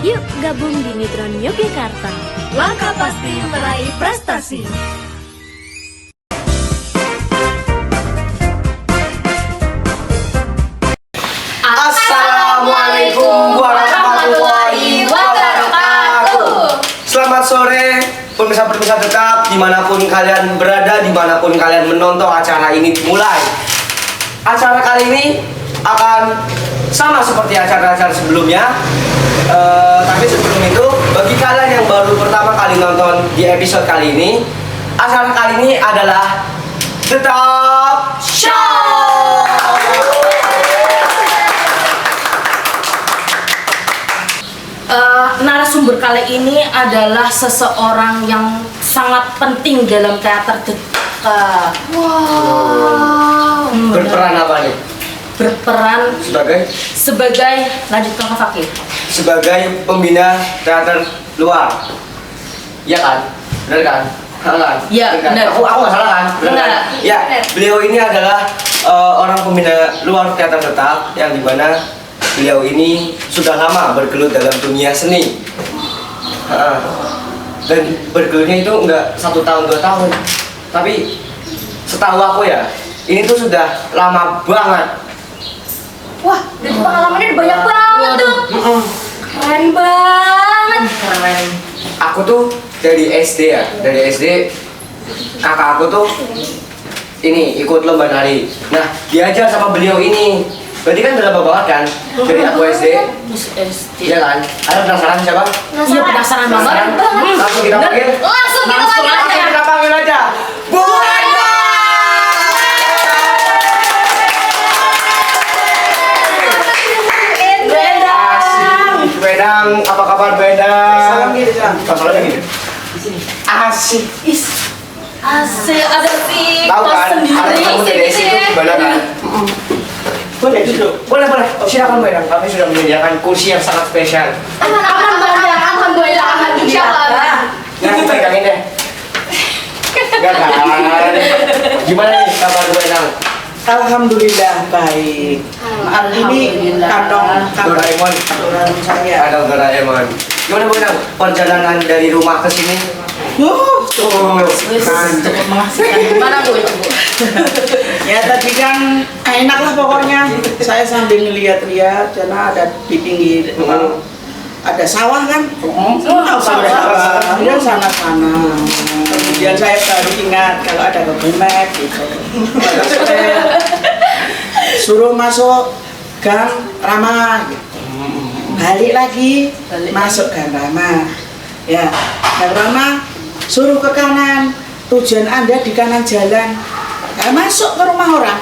Yuk gabung di Nitron Yogyakarta. Langkah pasti meraih prestasi. Assalamualaikum warahmatullahi wabarakatuh. Selamat sore pemirsa-pemirsa tetap dimanapun kalian berada, dimanapun kalian menonton acara ini dimulai. Acara kali ini akan sama seperti acara-acara sebelumnya. Tapi sebelum itu, bagi kalian yang baru pertama kali nonton di episode kali ini, acara kali ini adalah The Top Show. Narasumber kali ini adalah seseorang yang sangat penting dalam teater dekat. Wow. Berperan apa nih? Berperan sebagai lanjutkan ke Fakir. Sebagai pembina teater luar. Iya kan? Benar kan? Salah kan? Iya, benar. Aku nggak salah kan? Benar. Kan? Ya, beliau ini adalah orang pembina luar teater tetap yang dimana beliau ini sudah lama bergelut dalam dunia seni. Dan bergelutnya itu enggak 1 tahun 2 tahun, tapi setahu aku ya, ini tuh sudah lama banget. Wah, berarti pengalamannya udah banyak banget tuh. Keren banget. Keren. Aku tuh dari SD ya, dari SD kakak aku tuh ini ikut lomba nari. Nah, diajar sama beliau ini. Berarti kan udah lama banget kan dari aku SD. Iya kan? Ada penasaran siapa? Iya, penasaran banget. Langsung kita panggil. Langsung Kita panggil aja. Bu Endang. Bu Endang, apa kabar Bu Endang? Salam gini, salam gini. Asik. Asik, ada sih. Tahu kan? Ada kamu dari SD itu gimana kan? Boleh duduk. Boleh. Silakan Bu Endang. Kami sudah menyediakan kursi yang sangat spesial. Alhamdulillah. Insyaallah. Nah, aku pegangin deh. Enggak kan? Gimana nih kabar Bu Endang? Alhamdulillah baik. Ini kantong Doraemon. saya. Ada Doraemon. Gimana Bu Endang? Perjalanan dari rumah ke sini? Tuh, Cukup mengasihkan. Mana Bu itu, Bu? Ya tadi kan enak lah pokoknya. Saya sambil ngeliat-liat karena ada di pinggir ada sawah kan. Sawah. Dia sana-sana. Kemudian saya baru ingat kalau ada Google Map gitu. Maka saya suruh masuk gang Rama gitu. Balik lagi masuk gang Rama. Ya, gang Rama suruh ke kanan. Tujuan Anda di kanan jalan. Nah, masuk ke rumah orang.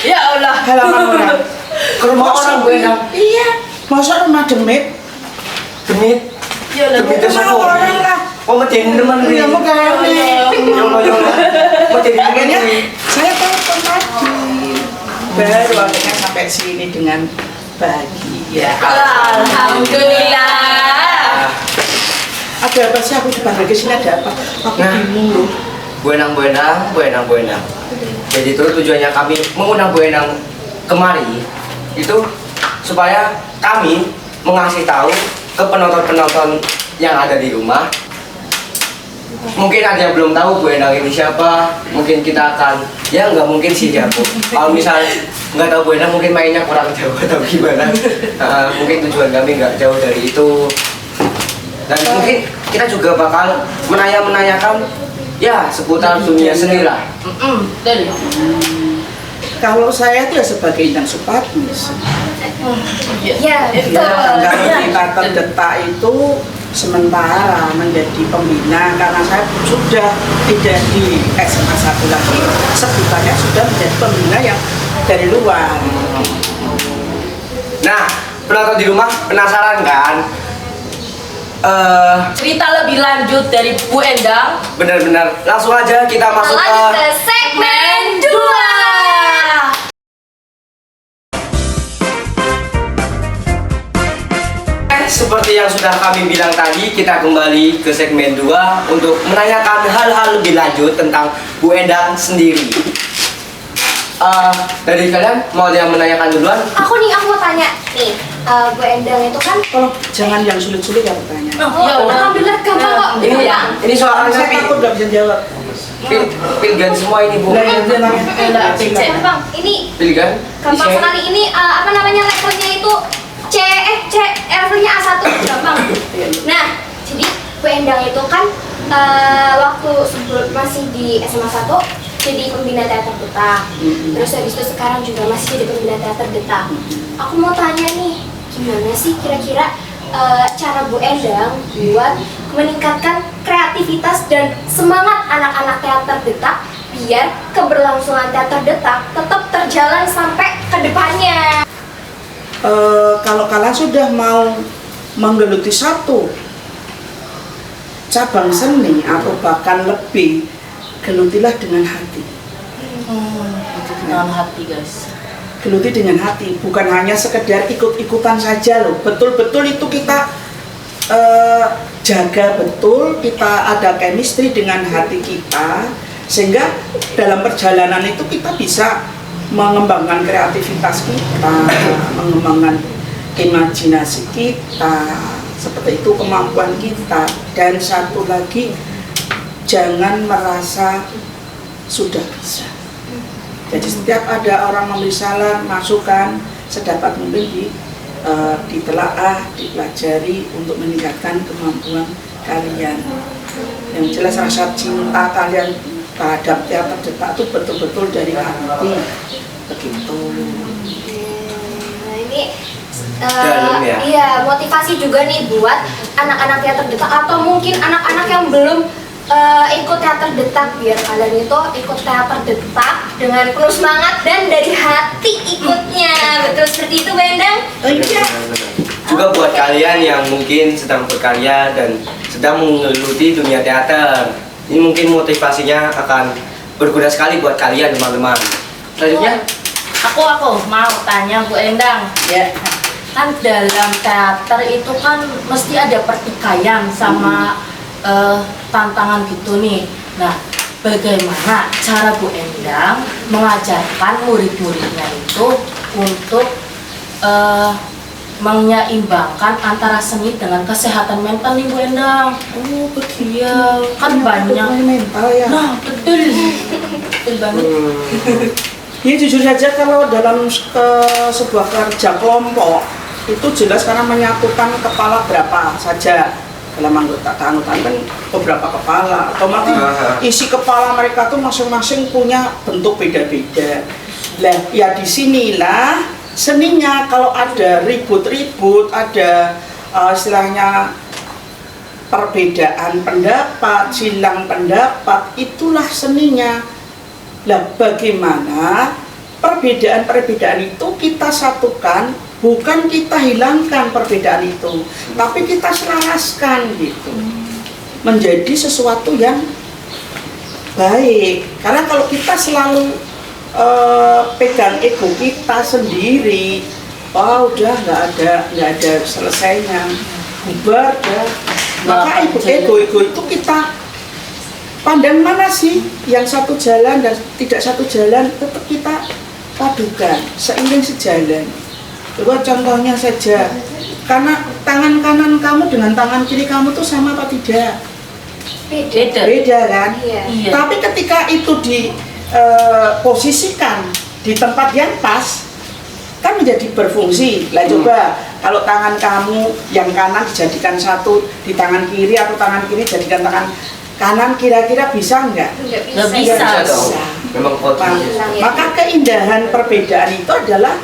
Ya Allah. Halaman orang. Ke rumah orang Bu Endang. Iya. Masuk rumah demit. Demit. Ya Allah. Demit itu Rumah siapa? orang lah. Oh, mencari teman Iya, mau kayak ini. Mencari Akhirnya saya telepon lagi. Baru akhirnya sampai sini dengan bahagia. Alhamdulillah. Ada apa sih aku dipanggil ke sini, ada apa? Aku bingung loh. Bu Endang. Jadi itu tujuannya kami mengundang Bu Endang kemari itu supaya kami mengasih tahu ke penonton-penonton yang ada di rumah. Mungkin ada yang belum tahu Bu Endang ini siapa. Mungkin kita akan, ya nggak mungkin sih ya Bu. Kalau misal nggak tahu Bu Endang mungkin mainnya kurang jauh atau gimana. Mungkin tujuan kami nggak jauh dari itu. Dan mungkin kita juga bakal menanyakan ya seputar dunia seni lah. Betul. Kalau saya tuh ya sebagai Inang Supadmis. Ya, Kalau kita terdetak itu sementara menjadi pembina karena saya sudah tidak di SMA 1 lagi, sebutannya sudah menjadi pembina yang dari luar. Nah, penonton di rumah penasaran kan? Cerita lebih lanjut dari Bu Endang. Benar-benar langsung aja kita masuk Lanjut ke ke segmen 2. seperti yang sudah kami bilang tadi, kita kembali ke segmen 2 untuk menanyakan hal-hal lebih lanjut tentang Bu Endang sendiri. Dari kalian mau ada yang menanyakan duluan? Aku mau tanya nih. Bu Endang itu kan Tolong jangan yang sulit-sulit ya pertanyaan. Ya udah. alhamdulillah gampang kok. Ini soalnya Saya takut nggak bisa jawab. pilgan semua ini Bu. Nah, ya, dia nanya. Cek. Gampang. Ini Pilgan. gampang sekali. Ini apa namanya levelnya itu levelnya A1 gampang. Nah, jadi Bu Endang itu kan waktu sebelum masih di SMA 1 jadi pembina teater Duta. Terus habis itu sekarang juga masih jadi pembina teater Duta. Aku mau tanya nih, gimana sih kira-kira cara Bu Endang buat meningkatkan kreativitas dan semangat anak-anak teater Detak biar keberlangsungan teater Detak tetap terjalan sampai ke depannya. Kalau kalian sudah mau menggeluti satu cabang seni atau bahkan lebih, gelutilah dengan hati. Dengan hati guys. Geluti dengan hati, bukan hanya sekedar ikut-ikutan saja loh. Betul-betul itu kita jaga betul, kita ada chemistry dengan hati kita, sehingga dalam perjalanan itu kita bisa mengembangkan kreativitas kita, mengembangkan imajinasi kita, seperti itu kemampuan kita. Dan satu lagi, jangan merasa sudah bisa. Jadi setiap ada orang memberi saran, masukan, sedapat mungkin ditelaah, dipelajari untuk meningkatkan kemampuan kalian. Yang jelas rasa cinta kalian terhadap teater Detak itu betul-betul dari hati. Begitu. Nah ini Dalam ya? iya motivasi juga nih buat anak-anak teater Detak atau mungkin anak-anak yang belum ikut teater Detak, biar kalian itu ikut teater Detak dengan penuh semangat dan dari hati ikutnya. Betul seperti itu, Bu Endang? Iya. Juga buat kalian yang mungkin sedang berkarya dan sedang menggeluti dunia teater, ini mungkin motivasinya akan berguna sekali buat kalian teman-teman. Selanjutnya, Aku mau tanya Bu Endang. Ya. Kan dalam teater itu kan mesti ada pertikaian sama tantangan gitu nih. Nah, bagaimana cara Bu Endang mengajarkan murid-muridnya itu untuk menyeimbangkan antara seni dengan kesehatan mental nih Bu Endang? Oh begitu. Iya, kan banyak. Mental ya. Nah, betul. Betul banget. Ya jujur saja kalau dalam sebuah kerja kelompok itu jelas karena menyatukan kepala berapa saja dalam anggota kan beberapa kepala, otomatis isi kepala mereka tuh masing-masing punya bentuk beda-beda. Lah ya disinilah seninya. Kalau ada ribut-ribut, ada istilahnya perbedaan pendapat, silang pendapat, itulah seninya. Lah bagaimana perbedaan-perbedaan itu kita satukan, bukan kita hilangkan perbedaan itu, tapi kita selaraskan gitu, menjadi sesuatu yang baik. Karena kalau kita selalu pegang ego kita sendiri, udah nggak ada selesainya, bubar dah. Maka ego itu kita pandang mana sih yang satu jalan dan tidak satu jalan, tetap kita padukan, seiring sejalan. Coba contohnya saja, karena tangan kanan kamu dengan tangan kiri kamu tuh sama apa tidak? Beda. Beda kan? Iya. Iya. Tapi ketika itu diposisikan di tempat yang pas, kan menjadi berfungsi. Lah coba kalau tangan kamu yang kanan dijadikan satu di tangan kiri, atau tangan kiri dijadikan tangan kanan, kira-kira bisa nggak? Nggak bisa. bisa dong. Memang potensi. Maka keindahan perbedaan itu adalah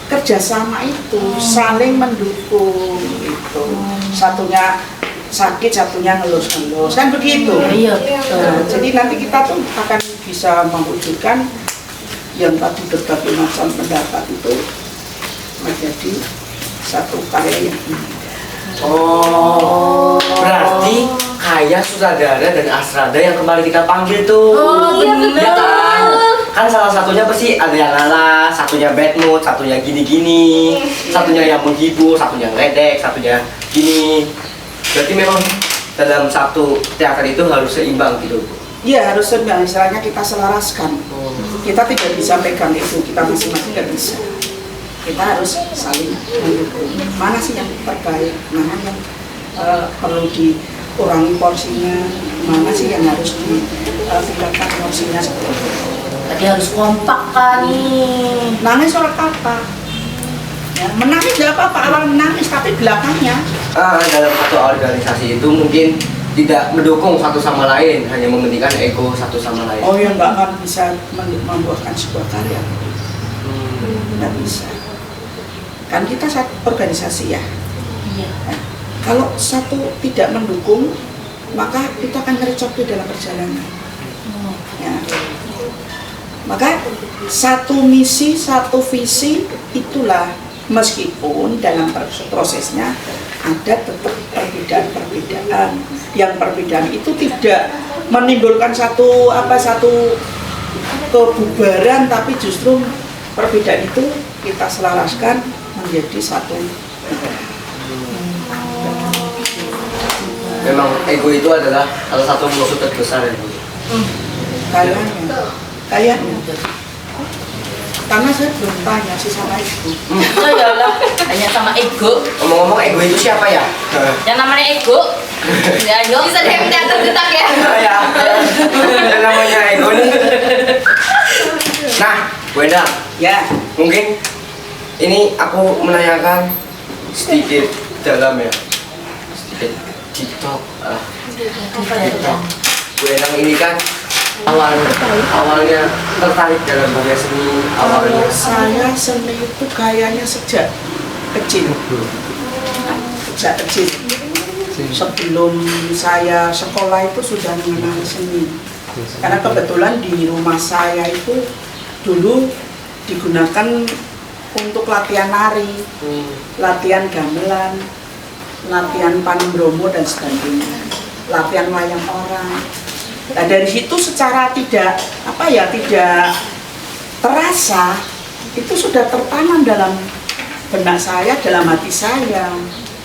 kerjasama itu, saling mendukung gitu. Satunya sakit, satunya ngelus-ngelus, kan begitu. Iya, Nah, betul. jadi nanti kita tuh akan bisa mewujudkan yang tadi berbagai macam pendapat itu menjadi satu karya yang indah. Oh, berarti kayak sutradara dan Asrada yang kembali kita panggil tuh. Oh, iya, bener. Ya kan? Kan salah satunya pasti ada yang ngalah, satunya bad mood, satunya gini-gini, satunya yang menghibur, satunya ngeledek, satunya gini. Berarti memang dalam satu teater itu harus seimbang gitu. Iya, harus seimbang, istilahnya kita selaraskan. Kita tidak bisa pegang itu, kita masing-masing tidak bisa. kita harus saling mendukung. Mana sih yang terbaik, mana yang perlu dikurangi porsinya, mana sih yang harus ditingkatkan porsinya seperti itu. Tadi harus kompak kan nih. Nangis orang apa? Ya, menangis tidak apa-apa, awal menangis, tapi belakangnya Dalam satu organisasi itu mungkin tidak mendukung satu sama lain, hanya mementingkan ego satu sama lain. oh ya nggak akan bisa membuahkan sebuah karya, nggak bisa. Kan kita satu organisasi ya. Iya. Nah, kalau satu tidak mendukung, maka kita akan tercapek dalam perjalanan. Ya. Maka satu misi, satu visi itulah, meskipun dalam prosesnya ada tetap perbedaan-perbedaan. Yang perbedaan itu tidak menimbulkan satu kebubaran, tapi justru perbedaan itu kita selaraskan menjadi satu. Memang ego itu adalah salah satu musuh terbesar ya Bu. Kayaknya. Karena saya belum tanya sih sama ibu. Oh ya Allah, hanya sama ego. Ngomong-ngomong ego itu siapa ya? Yang namanya ego. Ya, ayo. Bisa deh teater detak ya. Ya, yang namanya ego nih. Nah, Bu Endang, Ya, mungkin ini aku menanyakan sedikit dalam ya, sedikit TikTok. TikTok. Bu Endang ini kan awalnya tertarik dalam dunia seni awalnya. saya seni itu kayaknya sejak kecil. Sejak kecil. Sebelum saya sekolah itu sudah mengenal seni. Karena kebetulan di rumah saya itu dulu digunakan untuk latihan nari, latihan gamelan, latihan panembromo dan sebagainya, latihan wayang orang. Nah dari situ secara tidak terasa itu sudah tertanam dalam benak saya, dalam hati saya.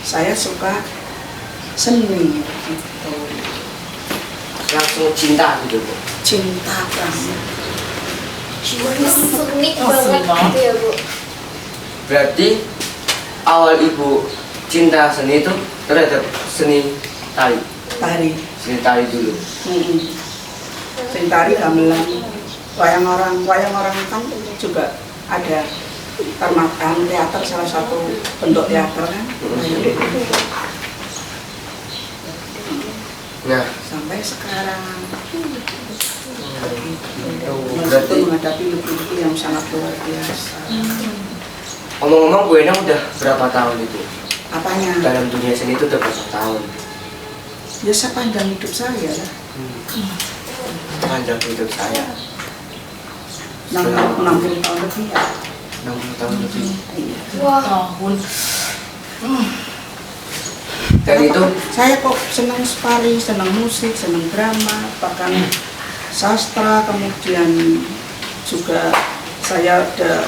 Saya suka seni gitu. Langsung cinta gitu Bu. Cinta banget. Seni banget gitu ya Bu. Berarti awal ibu cinta seni itu terhadap seni tari. Seni tari dulu. Seni tari, gamelan, wayang orang kan juga ada termakan teater, salah satu bentuk teater kan. Nah, Sampai sekarang berarti menghadapi luki-luki yang sangat luar biasa. ngomong-ngomong Bu Endang udah berapa tahun itu Apanya? dalam dunia seni itu udah berapa tahun? Ya sepanjang hidup saya lah. Panjang hidup saya 60 tahun lebih ya. 60 tahun lebih. Iya. Wah. Tahun. Dan itu Saya kok senang sekali, senang musik, senang drama, bahkan sastra, kemudian juga saya ada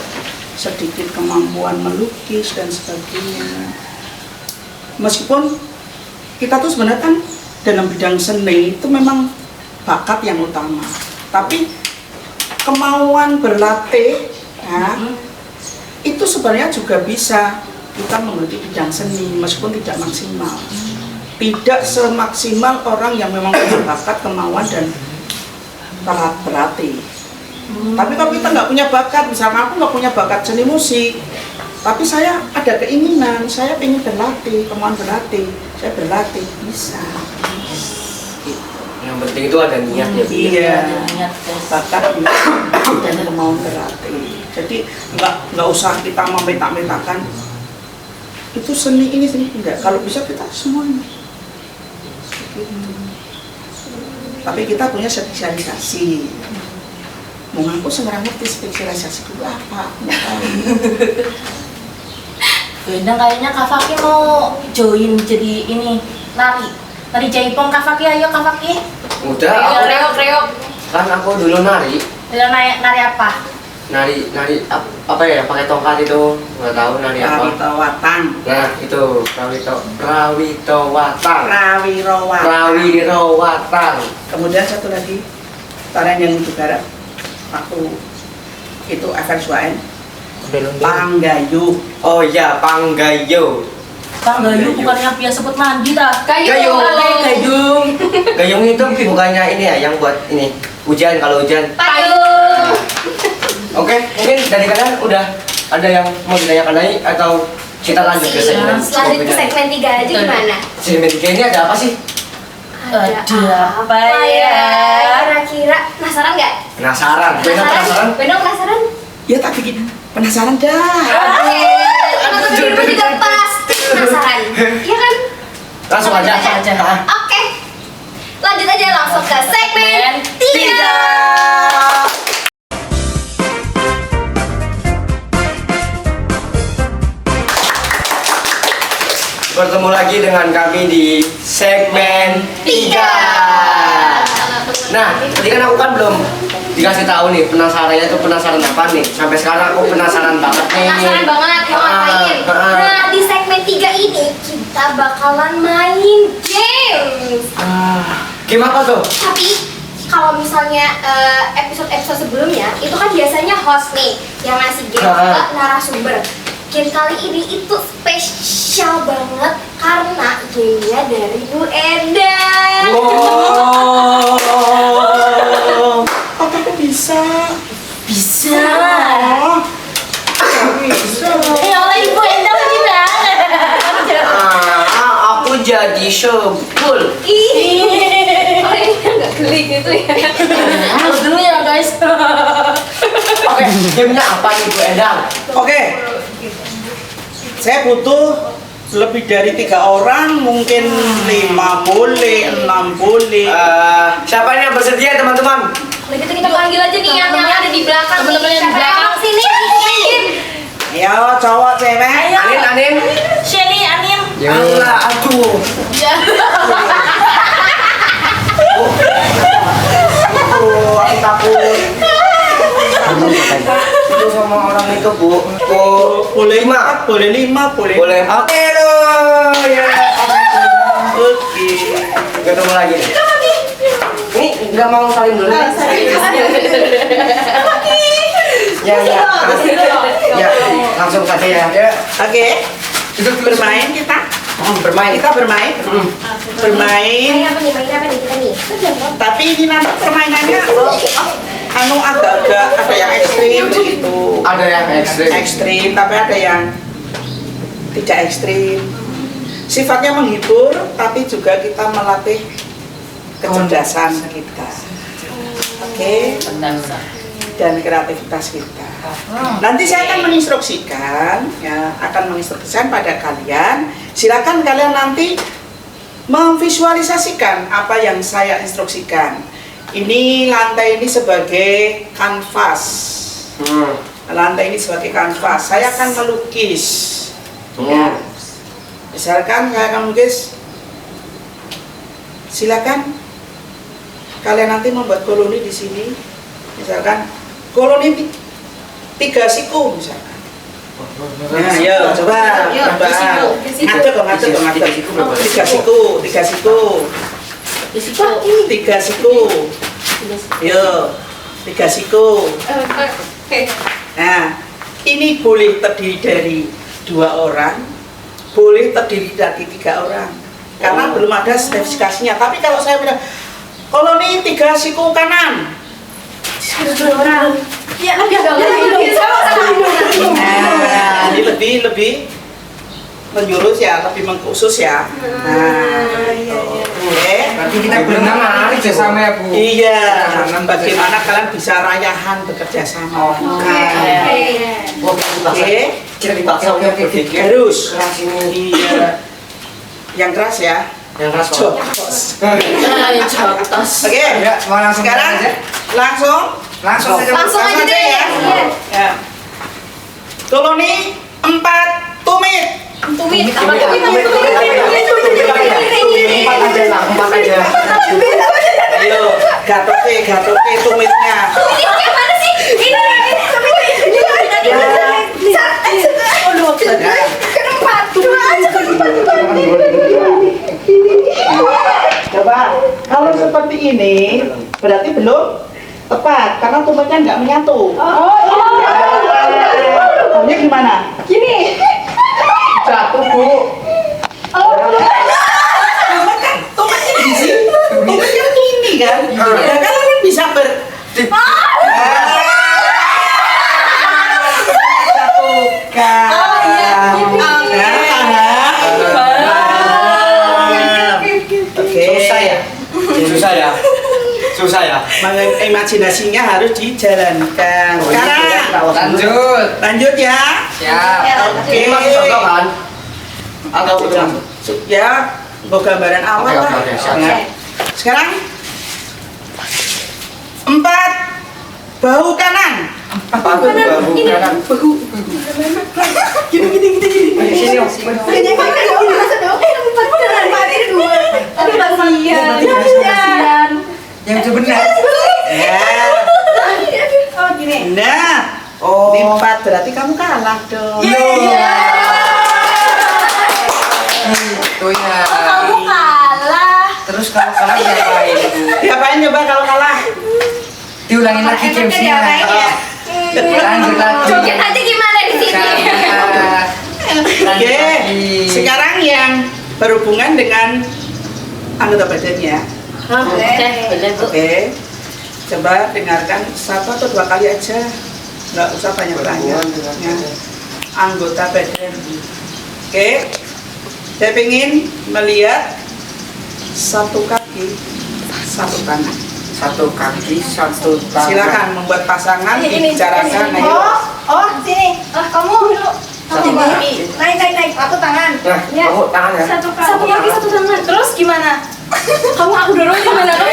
sedikit kemampuan melukis dan sebagainya. Meskipun kita tuh sebenarnya kan dalam bidang seni itu memang bakat yang utama, tapi kemauan berlatih ya, itu sebenarnya juga bisa kita menggeluti bidang seni meskipun tidak maksimal, tidak semaksimal orang yang memang punya bakat, kemauan dan berlatih. Tapi kalau kita nggak punya bakat, misalnya aku nggak punya bakat seni musik, tapi saya ada keinginan, saya ingin berlatih, kemauan berlatih, saya berlatih bisa. yang penting itu ada niat ya Bu. Iya, Niat, guys. bakat dan kemauan berlatih. Jadi nggak usah kita meminta-mintakan itu seni ini seni enggak. Kalau bisa kita semuanya. Tapi kita punya spesialisasi. Mau ngaku sebenarnya ngerti spesialisasi itu apa? Nggak tahu. Bu Endang kayaknya Kak Faki mau join jadi ini nari jaipong. Kak Faki, ayo Kak Faki. Udah Ayo, aku, reok. kan aku dulu nari Nari apa? apa ya, pakai tongkat itu nggak tahu nari apa. Rawitawatan. Nah itu rawitawatan. Rawirawatan. Kemudian satu lagi tarian yang juga aku itu FR Swaen. Panggayuh. Oh iya, Panggayuh. Panggayu bukan yang biasa buat mandi dah. Gayung. Gayung. Gayung itu bukannya ini ya, yang buat ini hujan kalau hujan. Payung. Oke, mungkin dari kalian udah ada yang mau ditanyakan lagi atau kita lanjut ke segmen? Lanjut ke segmen 3 aja gimana? Segmen 3 ini ada apa sih? Ada apa ya? Kira-kira penasaran nggak? Penasaran. Penasaran? Bener penasaran? Ya tak bikin penasaran dah. Oke, teman-teman di rumah juga pasti penasaran. Iya kan? Langsung aja. Oke. Lanjut aja langsung ke segmen 3. Bertemu lagi dengan kami di segmen 3. Nah, tadi kan aku kan belum dikasih tahu nih penasarannya itu penasaran apa nih. Sampai sekarang aku penasaran banget nih. Penasaran banget mau ngapain? Nah, di segmen 3 ini kita bakalan main games. Gimana tuh? Tapi kalau misalnya episode-episode sebelumnya itu kan biasanya host nih yang ngasih game ke narasumber. Game kali ini itu spesial banget karena gamenya dari Bu Endang. Wow. Apa kok bisa? Bisa. Bisa. Ya Allah, Ibu Endang gimana? Aku jadi sebul. Ih, oh ini nggak geli gitu ya? Harus dulu ya guys. Oke, gamenya apa nih Bu Endang? Oke. Saya butuh lebih dari 3 orang, mungkin 5 boleh, 6 boleh. Siapa ini yang bersedia teman-teman? Kalau gitu kita panggil aja nih yang ada di belakang. Teman-teman yang di Siapa belakang. yang sini? Ayo cowok cewek. Anin. Shelly, Anin. Allah, aduh. Ya. Aduh, aku takut. Itu sama orang itu Bu. Boleh 5, boleh 5, boleh. Boleh. Oke loh. Ya. Oke. Ketemu lagi nih. Ini nggak mau saling dulu. Ya. Ya, langsung saja ya. Oke. Bermain kita. Bermain. Kita bermain. Bermain. Main apa nih kita nih? Tapi ini nanti permainannya agak-agak ada yang ekstrim begitu. Ada yang ekstrim. Ekstrim, tapi ada yang tidak ekstrim. Sifatnya menghibur, tapi juga kita melatih kecerdasan kita. Oke, dan kreativitas kita. Nanti saya akan menginstruksikan, pada kalian. Silakan kalian nanti memvisualisasikan apa yang saya instruksikan. Ini lantai ini sebagai kanvas. Lantai ini sebagai kanvas. Saya akan melukis. Ya. Misalkan saya akan melukis. Silakan kalian nanti membuat koloni di sini. Misalkan koloni 3 siku misalkan. Nah, ayo coba. Ngadep. 3 siku. 3 siku. Yo, 3 siku. Nah, ini boleh terdiri dari 2 orang, boleh terdiri dari 3 orang. Karena belum ada spesifikasinya. Tapi kalau saya bilang koloni 3 siku kanan, 2 orang. Ya, nah, ini lebih menjurus ya, lebih mengkhusus ya. Nah, oke. Nanti kita berenang kerjasama ya Bu. Iya. Bagaimana kalian bisa rayahan bekerja sama? Oke. Kita dipaksa untuk berpikir. Harus. Keras ini. Iya. Yang keras ya. Yang keras kok. Jokos. Cotos. Oke. Ya, mau langsung Sekarang aja. langsung Langsung aja deh. ya. Ya. Koloni 4 tumit. Tumit. Empat aja. Ayo, gatoke tumitnya. Tumitnya mana sih? Ini. Keempat. Coba, kalau seperti ini berarti belum tepat karena tumitnya nggak menyatu. Jauhnya gimana? Gini. Jatuh, Bu. Oh, Tumpetnya di sini. Tumpetnya gini kan? Ya kan kan bisa Satukan. Oh, iya. Oke. Susah ya? Susah ya? Susah ya? Imajinasinya harus dijalankan. Sekarang lanjut ya. Siap. Oke. Ini masih contoh kan? Atau udah? Ya, mau gambaran awal lah. Oke, siap. Ya. Sekarang 4 bahu kanan. Bahu kanan. Gini. Sini, Om. Aduh, kasihan. Yang itu benar. Ya. Oh, gini. Nah, Oh. ini 4 berarti kamu kalah dong. Itu ya. Kamu kalah. Terus kalau kalah diapain? Diapain coba kalau kalah? Diulangin lagi gamesnya. Lanjut lagi. Joget aja gimana di sini? Oke. Sekarang yang berhubungan dengan anggota badannya. Oke. Coba dengarkan 1 atau 2 kali aja. Nggak usah banyak-banyak. Ya. Anggota badan. Oke. Saya ingin melihat 1 kaki, 1 tangan. 1 kaki, 1 tangan. Silakan membuat pasangan, Ini, dibicarakan. ini. Ayo. Oh, sini. Kamu dulu. Satu Kamu kaki. naik. Aku tangan. Nah, Ya. kamu tangan ya? Satu kaki, 1 tangan. Terus gimana? Kamu aku dorong gimana? Kamu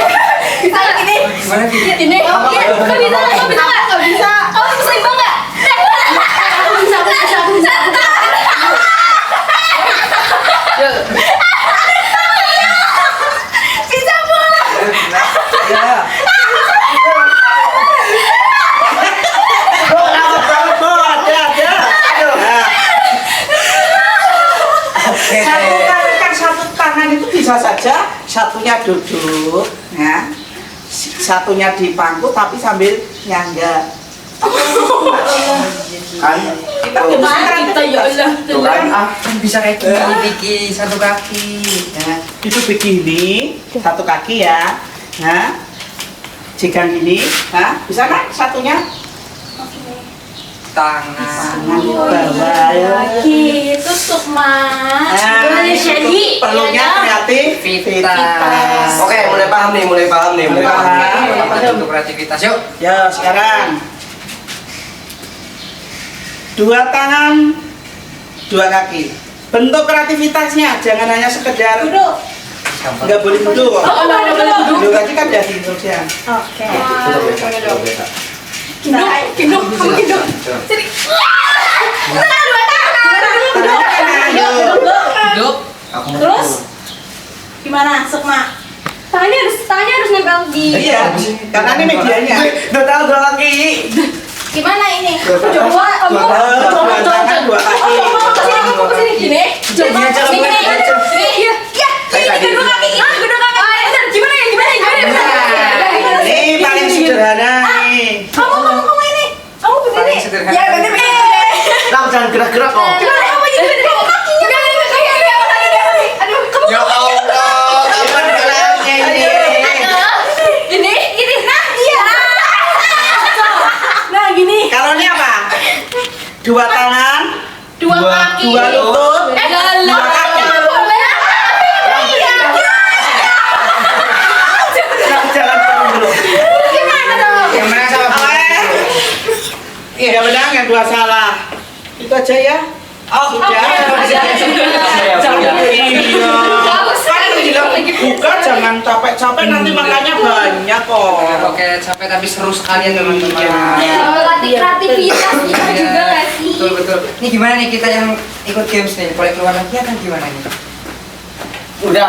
bisa nggak gini? Gimana Vivi? Gini. Kamu Iya, dorong. kamu bisa nggak? Kamu bisa nggak? Kamu bisa. Kamu bisa imbang nggak? Aku bisa. Bisa Bu. Ya. Ada. Nah, satu tangan itu bisa saja satunya duduk, ya. Satunya di pangku tapi sambil nyangga. Kan? Kita ya Allah. Tuh kan? Kan bisa kayak gini, Vicky. 1 kaki. Ya, itu begini, 1 kaki ya. Nah, jika gini, nah, bisa kan satunya Tangan. tangan di bawah. Ya. Gitu Sukma. Nah, Jadi perlunya kreativitas. Oke, mulai paham nih. Mulai paham. Kita untuk kreativitas. Yuk. Ya, sekarang 2 tangan, 2 kaki. Bentuk kreativitasnya jangan hanya sekedar Duduk. nggak boleh duduk. Duduk tadi kan udah Indonesia. Oke. Coba. Gendong. Kamu gendong. Sini. Tangan 2 tangan. Duduk. Terus gimana, Sukma? Tangannya harus nempel di. Iya, karena ini medianya. 2 tangan 2 kaki. Gimana ini? Dua tangan, 2 kaki. Kamu kesini gini. Iya, cara Gini. buat aja. Iya. Ini gedung kaki. Ini gedung kaki. Gimana ya? Ini paling sederhana nih. Kamu ini. Kamu begini. Paling sederhana. Ya, begini. Lam, jangan gerak-gerak kok. Gimana kamu jadi kamu kakinya? Aduh, kamu. Ya Allah, kapan geraknya ini? Ini. Nah, iya. Nah, gini. Kalau ini apa? 2 tangan, 2 kaki. 2 lutut, 2 kaki. Jangan dulu. Gimana dong? Yang mana sama Bu? Iya benar, yang 2 salah. Itu aja ya. Oh, sudah. Iya. Buka jangan capek-capek nanti makannya banyak kok. Oke, capek tapi seru sekalian teman-teman. Melatih kreativitas kita juga nggak sih? Betul. Ini gimana nih kita yang ikut games nih? Boleh keluar lagi kan gimana nih? Udah,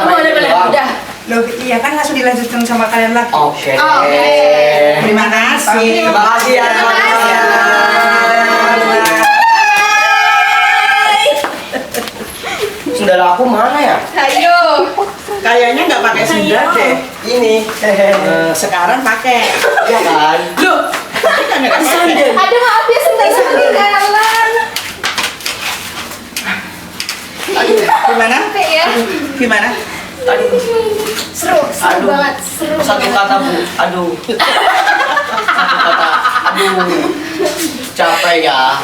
Udah. Loh, iya kan langsung dilanjutkan sama kalian lagi. Oke. Oke. Terima kasih. Terima kasih ya teman-teman. Sendal aku mana ya? Ayo. Kayaknya nggak pakai sendal deh. Ini. Sekarang pakai. Iya kan? Loh, tapi kan nggak pakai. Ada maaf ya sebentar ketinggalan. Gimana? Capek ya. Gimana? Seru Aduh. banget, seru Satu banget. kata Bu, aduh. Satu kata, aduh. Capek ya.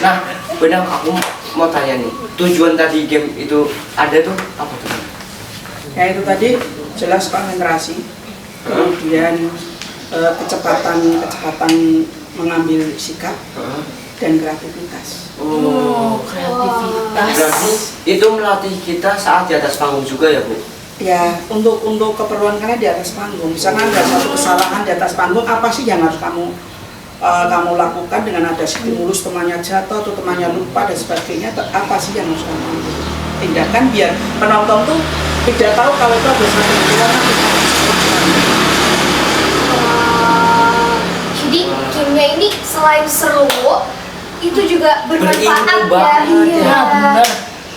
Nah, benar aku mau tanya nih, tujuan tadi game itu ada tuh apa tuh? Ya itu tadi jelas konsentrasi, kemudian kecepatan mengambil sikap dan kreativitas. Oh, Kreativitas. berarti itu melatih kita saat di atas panggung juga ya Bu? Ya untuk keperluan karena di atas panggung, misalnya ada suatu kesalahan di atas panggung, apa sih yang harus kamu lakukan dengan ada stimulus temannya jatuh atau temannya lupa dan sebagainya, apa sih yang harus kamu tindakan biar penonton tuh tidak tahu kalau itu ada satu kekurangan. Jadi gamenya ini selain seru, itu juga bermanfaat Berilmu ya. banget Iya. Ya bener.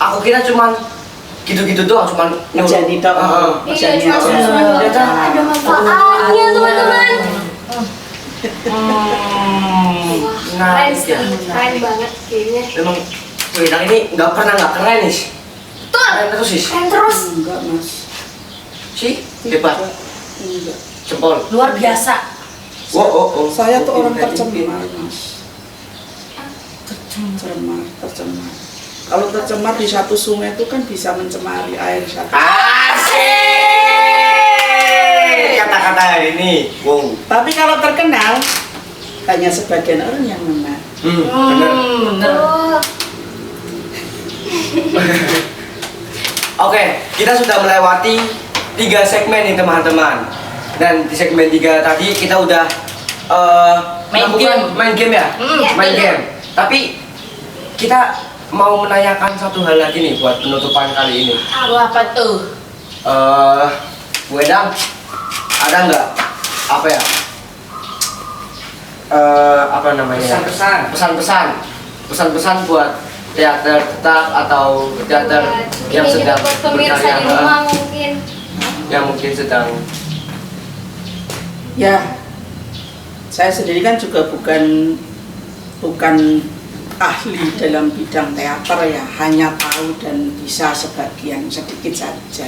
Aku kira cuman gitu-gitu doang, cuman Jadi dong. Iya, Jadi cuma dong. seru-seru Ternyata ada manfaatnya teman-teman. Keren Menarik sih, ya. keren banget gamenya. Memang Wenang ini nggak pernah nggak keren nih. Betul, Keren terus sih. keren terus. Enggak mas. Sih, hebat. Enggak. Jempol. Luar biasa. Oh. Saya tuh orang tercemar mas. Tercemar. Kalau tercemar di satu sungai itu kan bisa mencemari air satu. Asik. Kata-kata hari ini, Wong. Tapi kalau terkenal hanya sebagian orang yang menang. Bener. Bener. Oh, Oke, kita sudah melewati 3 segmen nih teman-teman. Dan di segmen 3 tadi kita udah Main main game ya? Iya, Main betul. game. Tapi kita mau menanyakan satu hal lagi nih buat penutupan kali ini. Apa tuh? Bu Endang, ada nggak apa ya? Apa namanya? Pesan-pesan buat teater tetap atau teater yang ini sedang juga buat pemirsa berkarya, di rumah mungkin. yang mungkin sedang Ya, saya sendiri kan juga bukan ahli dalam bidang teater ya, hanya tahu dan bisa sebagian sedikit saja.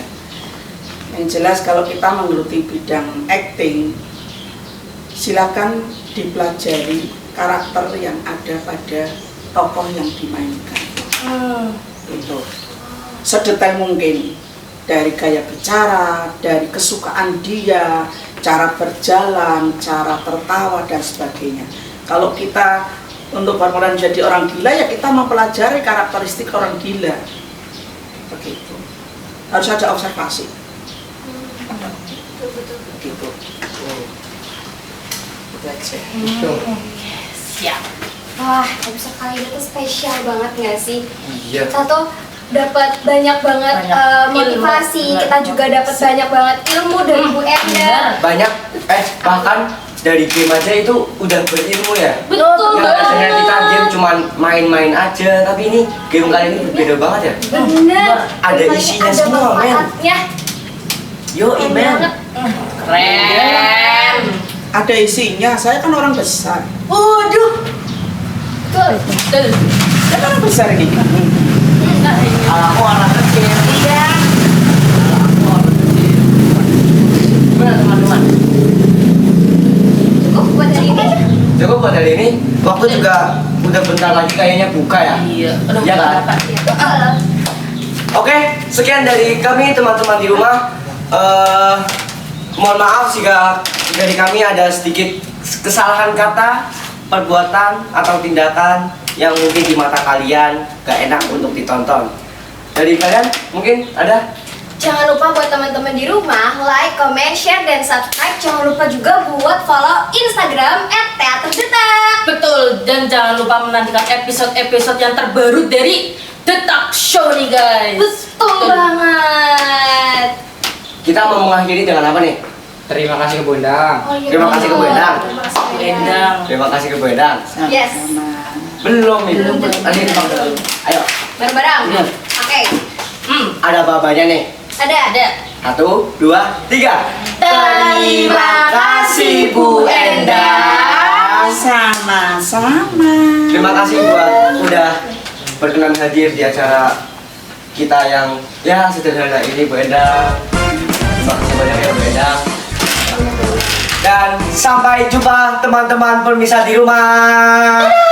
Yang jelas kalau kita menggeluti bidang acting, silakan dipelajari karakter yang ada pada tokoh yang dimainkan. Itu sedetail mungkin, dari gaya bicara, dari kesukaan dia, cara berjalan, cara tertawa dan sebagainya. Kalau kita untuk berperan menjadi orang gila, ya kita mempelajari karakteristik orang gila. Begitu. Harus ada observasi. Begitu. Itu aja. Siap. Wah, episode kali ini tuh spesial banget nggak sih? iya. Kita tuh dapat banyak banget Banyak motivasi, ilmu. kita juga dapat banyak banget ilmu dari Bu Enda. Banyak bahkan dari game aja itu udah berilmu ya. Betul Yang banget. biasanya kita game cuman main-main aja, tapi ini game kali ini berbeda banget ya. Bener. Ada Makanya isinya ada semua, men. manfaatnya. Yo, Keren Imen. banget. Keren. Ada isinya, saya kan orang besar. Waduh. Betul. Betul. Saya kan orang besar ini. Aku anak kecil. Iya. Gimana teman-teman? Cukup buat hari ini. Cukup buat hari ini. Waktu juga udah bentar lagi kayaknya buka ya. Iya. Aduh, Iya kan? kenapa? Betul. Oke, sekian dari kami teman-teman di rumah. Mohon maaf jika dari kami ada sedikit kesalahan kata, perbuatan atau tindakan yang mungkin di mata kalian gak enak untuk ditonton. Dari kalian mungkin ada? Jangan lupa buat teman-teman di rumah like, comment, share, dan subscribe. Jangan lupa juga buat follow Instagram @teaterdetak. Betul, dan jangan lupa menantikan episode-episode yang terbaru dari The Talk Show nih guys. Betul banget. Kita mau mengakhiri dengan apa nih? Terima kasih ke Bunda. Oh, iya, Terima kasih ke Bu Endang. Terima kasih ke Bu Endang. Terima kasih ke Bu Endang. Yes. Belum itu. Nanti Bang. Ayo, Bareng-bareng. Iya. Oke. ada apa-apanya nih? Ada. 1, 2, 3. Terima kasih, Bu Endang. Sama-sama. Terima kasih buat udah berkenan hadir di acara kita yang ya sederhana ini, Bu Endang. Terima kasih banyak ya, Bu Endang. Dan sampai jumpa teman-teman pemirsa di rumah.